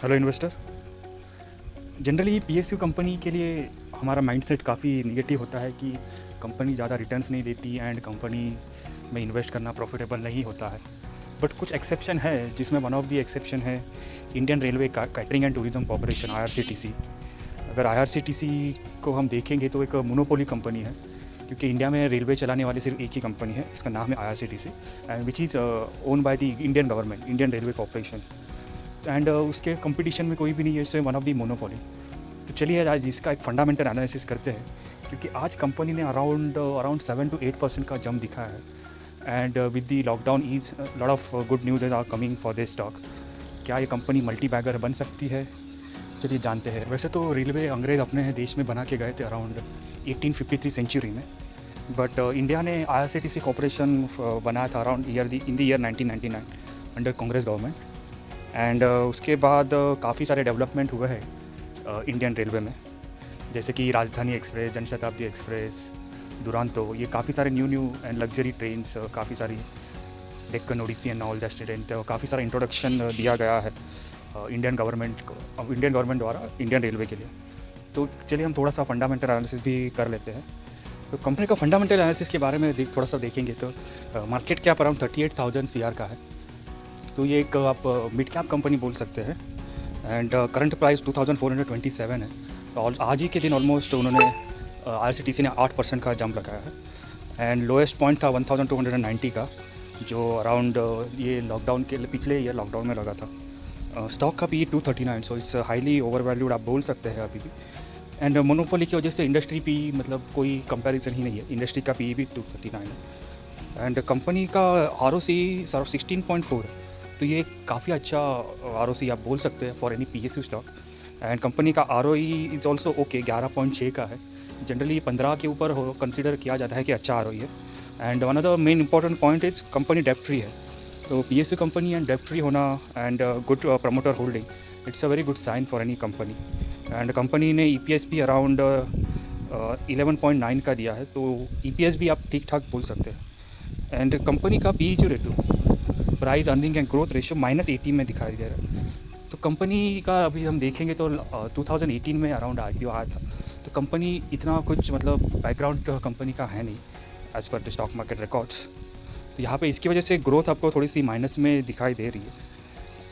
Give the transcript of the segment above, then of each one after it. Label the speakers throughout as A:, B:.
A: Hello investor. Generally PSU company के लिए हमारा माइंडसेट काफ़ी नेगेटिव होता है कि कंपनी ज़्यादा रिटर्न्स नहीं देती एंड कंपनी में इन्वेस्ट करना प्रॉफिटेबल नहीं होता है। बट कुछ एक्सेप्शन है, जिसमें वन ऑफ द एक्सेप्शन है Indian railway catering and tourism corporation IRCTC। अगर IRCTC को हम देखेंगे तो एक मोनोपोली कंपनी है, क्योंकि इंडिया में रेलवे चलाने वाली सिर्फ एक ही कंपनी है, इसका नाम है IRCTC and which is own by the Indian government, Indian railway corporation. And उसके कंपटीशन में कोई भी नहीं है, इससे वन ऑफ दी मोनोपोली। तो चलिए आज इसका एक फंडामेंटल एनालिसिस करते हैं, क्योंकि आज कंपनी ने अराउंड 7 to 8% का जंप दिखा है and with the lockdown is lot of good news are coming for this stock. क्या ये कंपनी मल्टी बैगर बन सकती है? चलिए जानते हैं। वैसे तो रेलवे अंग्रेज़ अपने देश में बना के गए थे अराउंड 1853 सेंचुरी में, बट इंडिया ने IRCTC कॉरपोरेशन बनाया था around in the year 1999 under Congress government. And उसके बाद काफ़ी सारे डेवलपमेंट हुए हैं इंडियन रेलवे में, जैसे कि राजधानी एक्सप्रेस, जनशताब्दी एक्सप्रेस, दुरांतो, ये काफ़ी सारे न्यू एंड लग्जरी ट्रेन्स, काफ़ी सारी Deccan Odyssey and all that student, काफ़ी सारा इंट्रोडक्शन दिया गया है इंडियन गवर्नमेंट द्वारा इंडियन रेलवे के लिए। तो चलिए हम थोड़ा सा फंडामेंटल एनालिसिस भी कर लेते हैं। तो कंपनी का फंडामेंटल एनालिसिस के बारे में थोड़ा सा देखेंगे तो मार्केट कैप अराउंड 38,000 CR का है। तो ये एक आप मिड कैप कंपनी बोल सकते हैं एंड करंट प्राइस 2427 है। तो आज ही के दिन ऑलमोस्ट उन्होंने IRCTC ने 8% का जंप लगाया है एंड लोएस्ट पॉइंट था 1290 का, जो अराउंड ये लॉकडाउन के पिछले ईयर लॉकडाउन में लगा था। स्टॉक का P 239, so it's highly over valued आप बोल सकते हैं अभी भी। एंड मोनोपोली की वजह से इंडस्ट्री पी मतलब कोई कंपैरिजन ही नहीं है, इंडस्ट्री का पी भी 239 है। एंड कंपनी का ROC 16.4, तो ये काफ़ी अच्छा ROC आप बोल सकते हैं for any PSU stock. And company का ROE इज़ ऑल्सो ओके, 11.6 का है। जनरली 15 के ऊपर कंसिडर किया जाता है कि अच्छा ROE है। And one of the main important point is company डेप्ट फ्री है। तो PSU कंपनी एंड डेप्ट फ्री होना and good promoter holding, it's a very good sign for any company. And company ने EPS भी अराउंड 11.9 का दिया है, तो EPS भी आप ठीक ठाक बोल सकते हैं। एंड कंपनी का PE जो ratio, price earning and growth ratio -80 में दिखाई दे रहा है। तो कंपनी का अभी हम देखेंगे तो 2018 में अराउंड IPO आया था। तो कंपनी इतना कुछ मतलब बैकग्राउंड कंपनी का है नहीं as per the stock market records. तो यहाँ पे इसकी वजह से ग्रोथ आपको थोड़ी सी माइनस में दिखाई दे रही है।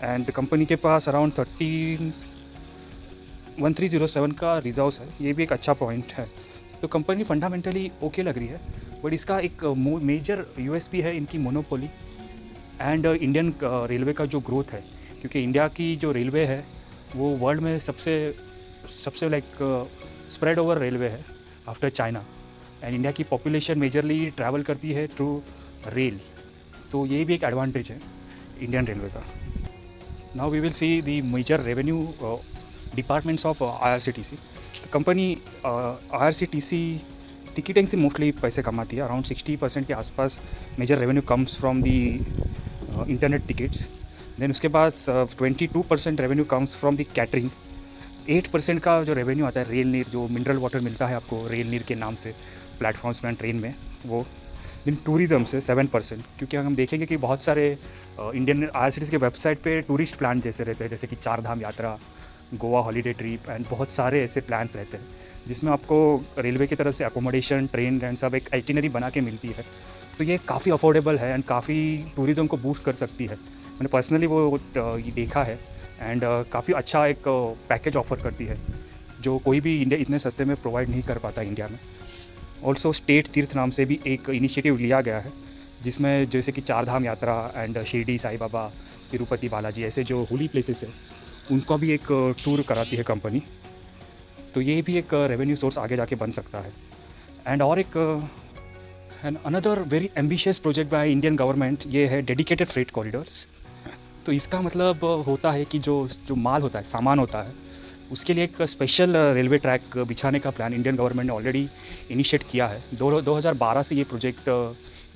A: एंड कंपनी के पास अराउंड 1307 का रिजर्व्स है, ये भी एक अच्छा पॉइंट है। तो कंपनी फंडामेंटली ओके लग रही है, बट इसका एक मेजर USP है इनकी मोनोपोली एंड इंडियन रेलवे का जो ग्रोथ है, क्योंकि इंडिया की जो रेलवे है वो वर्ल्ड में सबसे लाइक स्प्रेड ओवर रेलवे है आफ्टर चाइना। एंड इंडिया की पॉपुलेशन मेजरली ट्रैवल करती है थ्रू रेल, तो ये भी एक एडवांटेज है इंडियन रेलवे का। Now we will see the major revenue departments of IRCTC। Company IRCTC ticketing से मोस्टली पैसे कमाती है, अराउंड 60% के आसपास major revenue comes from the internet tickets. Then उसके पास 22% revenue comes from the catering. 8% का जो रेवेन्यू आता है रेल नीर, जो मिनरल वाटर मिलता है आपको रेल नीर के नाम से प्लेटफॉर्म्स में ट्रेन में, वो। देन टूरिज़्म से 7%, क्योंकि हम देखेंगे कि बहुत सारे इंडियन IRCTC के वेबसाइट पे टूरिस्ट प्लान जैसे रहते हैं, जैसे कि 4 धाम यात्रा, गोवा हॉलीडे ट्रिप एंड बहुत सारे ऐसे प्लान्स रहते हैं जिसमें आपको रेलवे की तरफ से एकोमोडेशन, ट्रेन एंड सब एक आइटिनरी बना के मिलती है। तो ये काफ़ी अफोर्डेबल है एंड काफ़ी टूरिज़्म को बूस्ट कर सकती है। मैंने पर्सनली वो ये देखा है एंड काफ़ी अच्छा एक पैकेज ऑफर करती है, जो कोई भी इंडिया इतने सस्ते में प्रोवाइड नहीं कर पाता इंडिया में। ऑल्सो स्टेट तीर्थ नाम से भी एक इनिशिएटिव लिया गया है, जिसमें जैसे कि 4 धाम यात्रा एंड शिरडी साई बाबा, तिरुपति बालाजी, ऐसे जो होली प्लेसेस है उनका भी एक टूर कराती है कंपनी। तो ये भी एक रेवेन्यू सोर्स आगे जाके बन सकता है। एंड और एक another very ambitious project by Indian government, ये है डेडिकेटेड फ्रेट कॉरिडोर्स। तो इसका मतलब होता है कि जो माल होता है, सामान होता है, उसके लिए एक स्पेशल रेलवे ट्रैक बिछाने का प्लान इंडियन गवर्नमेंट ने ऑलरेडी इनिशिएट किया है। 2012 से ये प्रोजेक्ट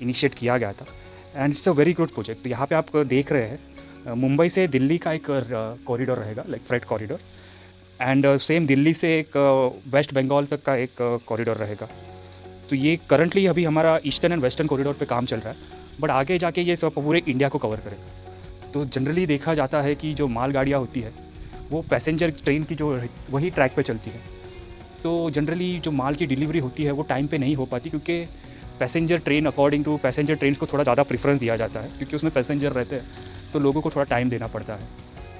A: इनिशिएट किया गया था and it's a very good project. तो यहाँ पे आप देख रहे हैं मुंबई से दिल्ली का एक कॉरिडोर रहेगा, like freight corridor. And same Delhi से एक वेस्ट बंगाल तक का एक कॉरिडोर रहेगा। तो ये करंटली अभी हमारा ईस्टर्न एंड वेस्टर्न कॉरिडोर पे काम चल रहा है, बट आगे जाके ये सब पूरे इंडिया को कवर करेगा। तो जनरली देखा जाता है कि जो माल गाड़ियाँ होती है वो पैसेंजर ट्रेन की जो वही ट्रैक पे चलती है। तो जनरली जो माल की डिलीवरी होती है वो टाइम पे नहीं हो पाती, क्योंकि passenger train according to passenger train को थोड़ा ज़्यादा प्रेफरेंस दिया जाता है, क्योंकि उसमें पैसेंजर रहते हैं तो लोगों को थोड़ा टाइम देना पड़ता है।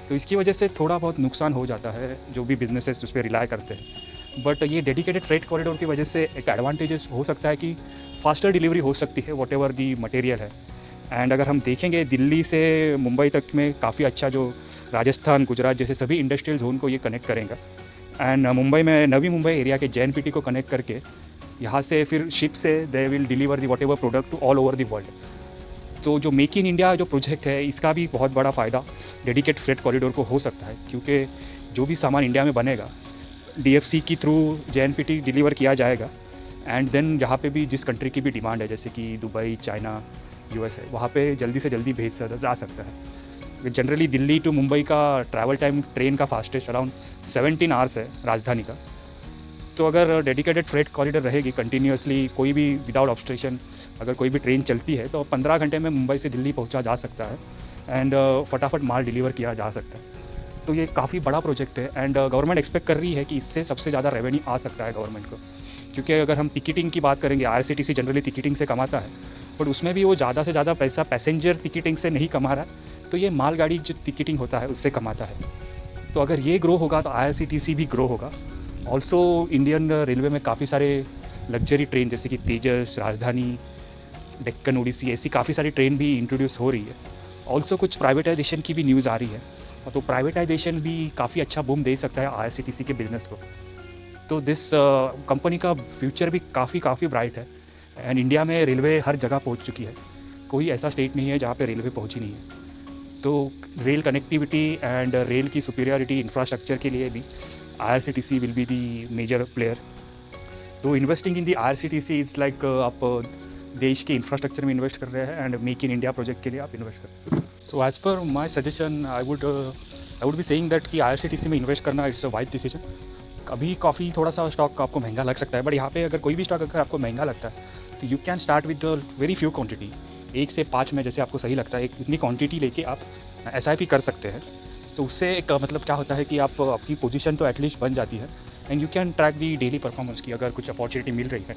A: तो इसकी वजह से थोड़ा बहुत नुकसान हो जाता है जो भी बिजनेसेस उस पर रिलाई करते हैं। बट ये डेडिकेटेड फ्रेट कॉरिडोर की वजह से एक एडवांटेजेस हो सकता है कि फास्टर डिलीवरी हो सकती है वॉट एवर दी मटेरियल है। एंड अगर हम देखेंगे दिल्ली से मुंबई तक में काफ़ी अच्छा जो राजस्थान, गुजरात जैसे सभी इंडस्ट्रियल जोन को ये कनेक्ट करेगा। एंड मुंबई में नवी मुंबई एरिया के JNPT को कनेक्ट करके यहाँ से फिर शिप से they will deliver the whatever product to all over the world. तो जो मेक इन इंडिया जो प्रोजेक्ट है इसका भी बहुत बड़ा फ़ायदा डेडिकेट फ्रेट कॉरिडोर को हो सकता है, क्योंकि जो भी सामान इंडिया में बनेगा DFC की थ्रू JNPT डिलीवर किया जाएगा। एंड देन जहाँ पे भी जिस कंट्री की भी डिमांड है, जैसे कि दुबई, चाइना, USA, वहाँ पे जल्दी से जल्दी भेज जा सकता है। जनरली दिल्ली टू मुंबई का ट्रैवल टाइम ट्रेन का फास्टेस्ट अराउंड 17 आवर्स है राजधानी का। तो अगर डेडिकेटेड फ्रेट कॉरिडोर रहेगी कंटिन्यूसली, कोई भी विदाउट ऑब्स्ट्रेशन अगर कोई भी ट्रेन चलती है तो 15 घंटे में मुंबई से दिल्ली पहुंचा जा सकता है एंड फटाफट माल डिलीवर किया जा सकता है। तो ये काफ़ी बड़ा प्रोजेक्ट है एंड गवर्नमेंट एक्सपेक्ट कर रही है कि इससे सबसे ज़्यादा रेवेन्यू आ सकता है गवर्नमेंट को। क्योंकि अगर हम टिकटिंग की बात करेंगे, IRCTC जनरली टिकटिंग से कमाता है, बट उसमें भी वो ज़्यादा से ज़्यादा पैसा पैसेंजर टिकटिंग से नहीं कमा रहा है, तो ये मालगाड़ी जो टिकटिंग होता है उससे कमाता है। तो अगर ये ग्रो होगा तो IRCTC भी ग्रो होगा। ऑल्सो इंडियन रेलवे में काफ़ी सारे लग्जरी ट्रेन जैसे कि तेजस, राजधानी, डेक्कन ओडिसी, ऐसी काफ़ी सारी ट्रेन भी इंट्रोड्यूस हो रही है। ऑल्सो कुछ प्राइवेटाइजेशन की भी न्यूज़ आ रही है, तो प्राइवेटाइजेशन भी काफ़ी अच्छा बूम दे सकता है IRCTC के बिजनेस को। तो दिस कंपनी का फ्यूचर भी काफ़ी ब्राइट है। एंड इंडिया में रेलवे हर जगह पहुंच चुकी है, कोई ऐसा स्टेट नहीं है जहाँ पे रेलवे पहुंची नहीं है। तो रेल कनेक्टिविटी एंड रेल की सुपीरियरिटी इंफ्रास्ट्रक्चर के लिए भी IRCTC will be the major player. तो investing in the IRCTC is like आप देश के इंफ्रास्ट्रक्चर में इन्वेस्ट कर रहे हैं and make in India project के लिए आप इन्वेस्ट कर रहे हैं। तो as per my suggestion I would be saying that कि IRCTC में इन्वेस्ट करना इट्स अ वाइज डिसीजन। अभी काफ़ी थोड़ा सा स्टॉक आपको महंगा लग सकता है, बट यहाँ पे अगर कोई भी स्टॉक अगर आपको महंगा लगता है तो you can start with very few quantity, 1 से 5 में जैसे आपको सही लगता है एक इतनी क्वांटिटी लेके आप SIP कर सकते हैं। तो उससे एक मतलब क्या होता है कि आप आपकी पोजीशन तो एटलीस्ट बन जाती है and you can track the daily performance की। अगर कुछ अपॉर्चुनिटी मिल रही है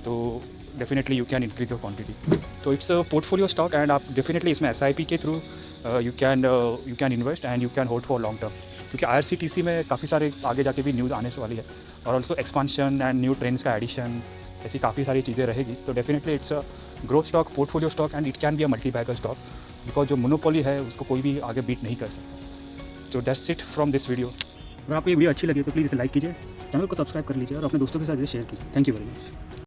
A: तो definitely you can increase your quantity. तो it's a portfolio stock and आप डेफिनेटली इसमें SIP के through you can invest and you can hold for long term, क्योंकि IRCTC में काफ़ी सारे आगे जाके भी न्यूज़ आने से वाली है और also expansion and new trains का एडिशन, ऐसी काफ़ी सारी चीज़ें रहेगी। तो definitely it's a growth stock, portfolio stock and it can be a multi bagger stock, because जो मोनोपोली है उसको कोई भी आगे बीट नहीं कर सकता। तो that's it from this video. अगर आपको ये वीडियो अच्छी लगी तो प्लीज़ इसे लाइक कीजिए, चैनल को सब्सक्राइब कर लीजिए और अपने दोस्तों के साथ इसे शेयर कीजिए। Thank you very much.